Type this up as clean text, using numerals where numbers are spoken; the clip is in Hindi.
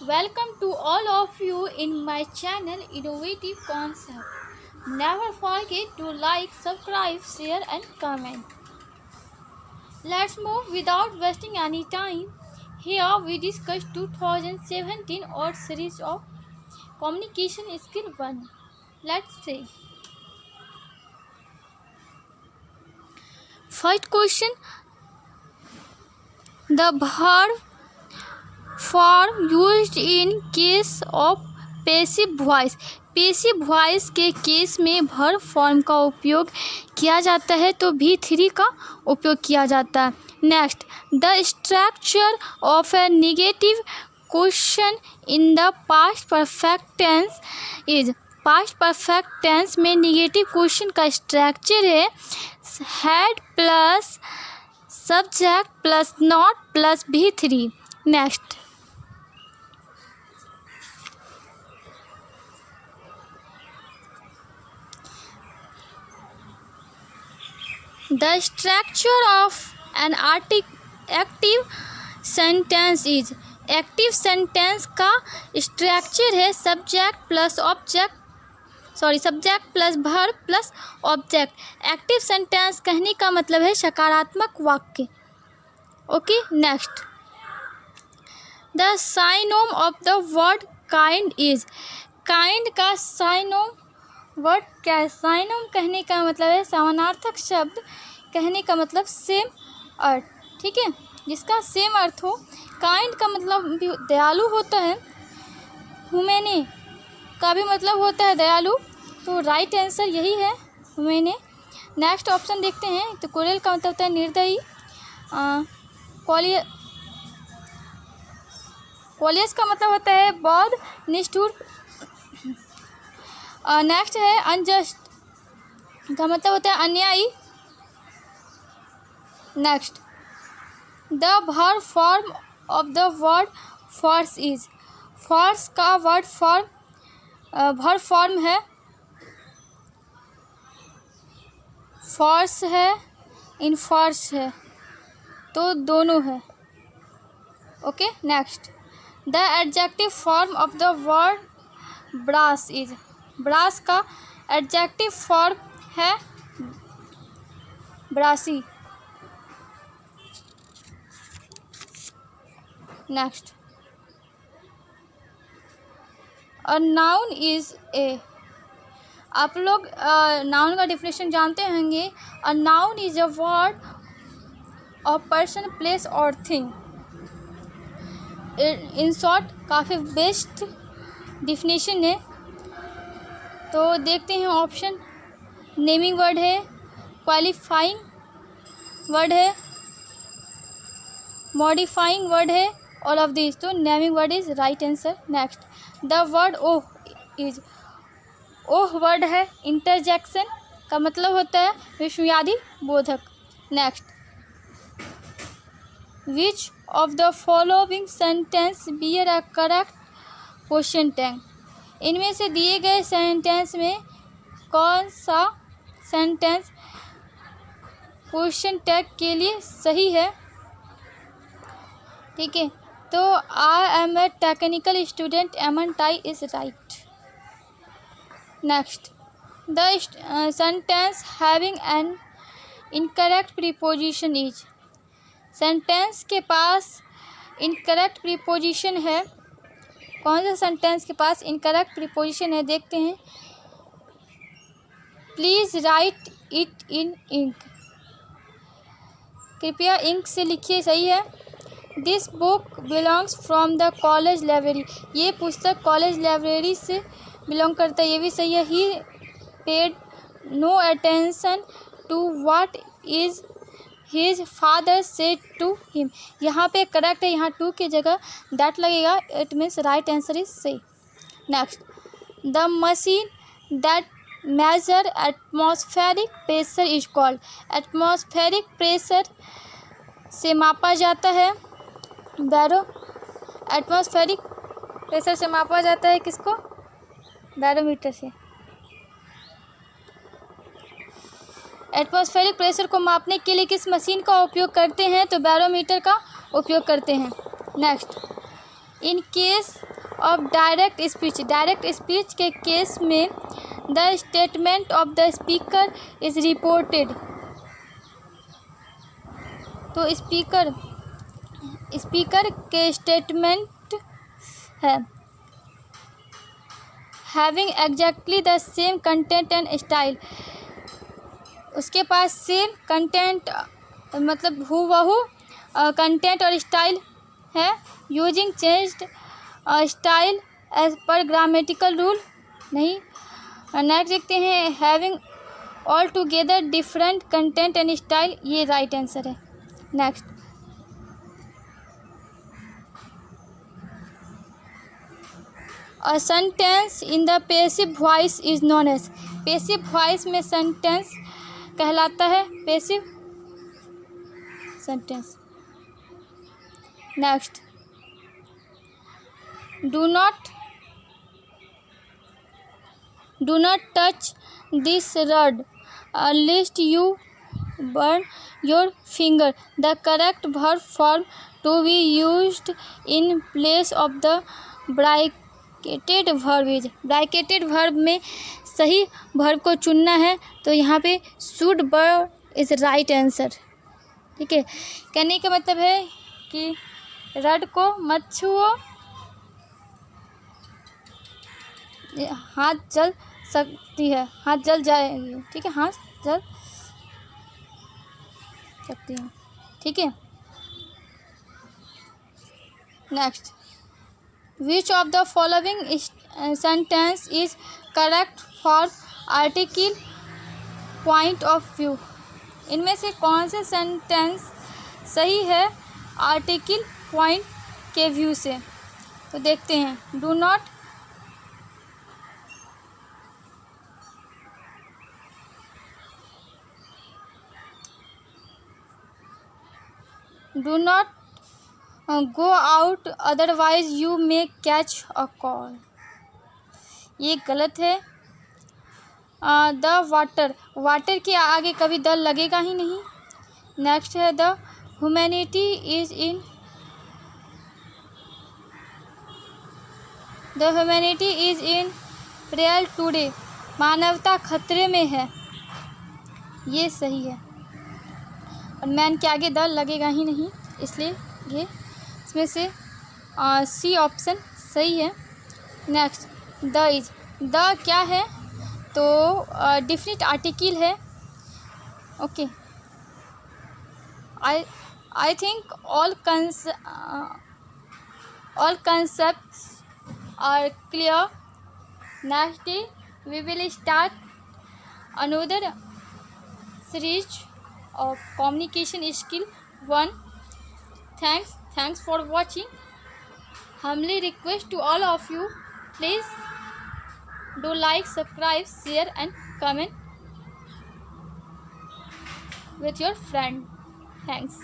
Welcome to all of you in my channel Innovative Concept. Never forget to like, subscribe, share and comment. Let's move without wasting any time. Here we discuss 2017 odd series of communication skill 1. Let's see. First question. The verb form used in case of passive voice. Passive voice के केस में वर्ब फॉर्म का उपयोग किया जाता है तो V3 का उपयोग किया जाता है. Next, the structure of a negative question in the past perfect tense is. Past perfect tense में नेगेटिव क्वेश्चन का स्ट्रक्चर है had plus subject plus not plus V3. Next, the structure of an active sentence is. Active sentence का स्ट्रक्चर है subject plus verb plus object. Active sentence कहने का मतलब है सकारात्मक वाक्य. Okay. Next, the synonym of the word kind is. Kind का साइनोम वर्ड क्या है? साइनोम कहने का मतलब है समानार्थक शब्द. कहने का मतलब सेम अर्थ. ठीक है, जिसका सेम अर्थ हो. काइंड का मतलब भी दयालु होता है. हुमेने का भी मतलब होता है दयालु. तो राइट आंसर यही है, हुमेने. नेक्स्ट ऑप्शन देखते हैं. तो कोरेल का मतलब होता है निर्दयी. कॉलियस का मतलब होता है बौद्ध निष्ठुर. नेक्स्ट है अनजस्ट का मतलब होता है अन्यायी. Next, the verb form of the word force is. Force का वर्ब फॉर्म है फोर्स है इनफोर्स है, तो दोनों है. Okay. Next, the adjective form of the word brass is. Brass का एडजेक्टिव फॉर्म है brassy. Next, a noun is a. आप लोग नाउन का डेफिनेशन जानते होंगे. A noun is a word of person place और थिंग. इन शॉर्ट काफ़ी बेस्ट डेफिनेशन है. तो देखते हैं ऑप्शन. नेमिंग वर्ड है, क्वालिफाइंग वर्ड है, मॉडिफाइंग वर्ड है. All of this. तो naming word is right answer. Next, the word oh is. Oh word है इंटरजेक्शन का मतलब होता है विस्मयादि बोधक. Next, which of the following sentence bear a correct question tag. इनमें से दिए गए सेंटेंस में कौन सा सेंटेंस क्वेश्चन टैग के लिए सही है? ठीक है, तो I am a technical student एमन-टाई is right. Next, the sentence having an incorrect preposition is. Sentence के पास इनकरेक्ट प्रीपोजिशन है. कौन सा सेंटेंस के पास इनकरेक्ट प्रीपोजिशन है? देखते हैं. Please write it in ink. कृपया इंक से लिखिए. सही है. This book belongs from the college library. ये पुस्तक कॉलेज लाइब्रेरी से बिलोंग करता है. ये भी सही है. He paid no attention to what is his father said to him. यहाँ पे करेक्ट है, यहाँ टू की जगह दैट लगेगा. It means right answer is C. Next, the machine that measure atmospheric pressure is called. Atmospheric pressure से मापा जाता है बैरो. एटमॉस्फेरिक प्रेशर से मापा जाता है किसको? बैरोमीटर से. एटमॉस्फेरिक प्रेशर को मापने के लिए किस मशीन का उपयोग करते हैं? तो बैरोमीटर का उपयोग करते हैं. Next, in case of direct speech के केस में the statement of the speaker is reported. तो स्पीकर के स्टेटमेंट है having exactly the same content and style, उसके पास सेम कंटेंट मतलब हूबहू कंटेंट और स्टाइल है। यूजिंग चेंज्ड स्टाइल एज पर ग्रामेटिकल रूल नहीं। नेक्स्ट देखते हैं having all together different content and style, ये राइट आंसर है। Next a sentence in the passive voice is known as, passive voice में सेंटेंस कहलाता है passive sentence. Next do not touch this rod lest you burn your finger, the correct verb form to be used in place of the bracketed verb is, bracketed verb में सही verb को चुनना है, तो यहाँ पे should burn is right answer। ठीक है, कहने का मतलब है कि रड को मत छुओ, हाथ जल सकती है, हाथ जल जाएगी। ठीक है, हाथ जल सकती है। ठीक है, next which of the following sentence is correct for article point of view, इनमें से कौन से सेंटेंस सही है आर्टिकल पॉइंट के व्यू से। तो देखते हैं do not go out otherwise you may catch a call, ये गलत है। द वाटर के आगे कभी द लगेगा ही नहीं। नेक्स्ट है the humanity is in peril today, मानवता खतरे में है, ये सही है। और मैन के आगे द लगेगा ही नहीं, इसलिए ये इसमें से सी ऑप्शन सही है। नेक्स्ट द क्या है, तो डिफिनिट आर्टिकल है। Okay, I think all concepts are clear. Next day we will start another series of communication skill 1. Thanks for watching. Humbly request to all of you, please do like, subscribe, share and comment with your friend. Thanks.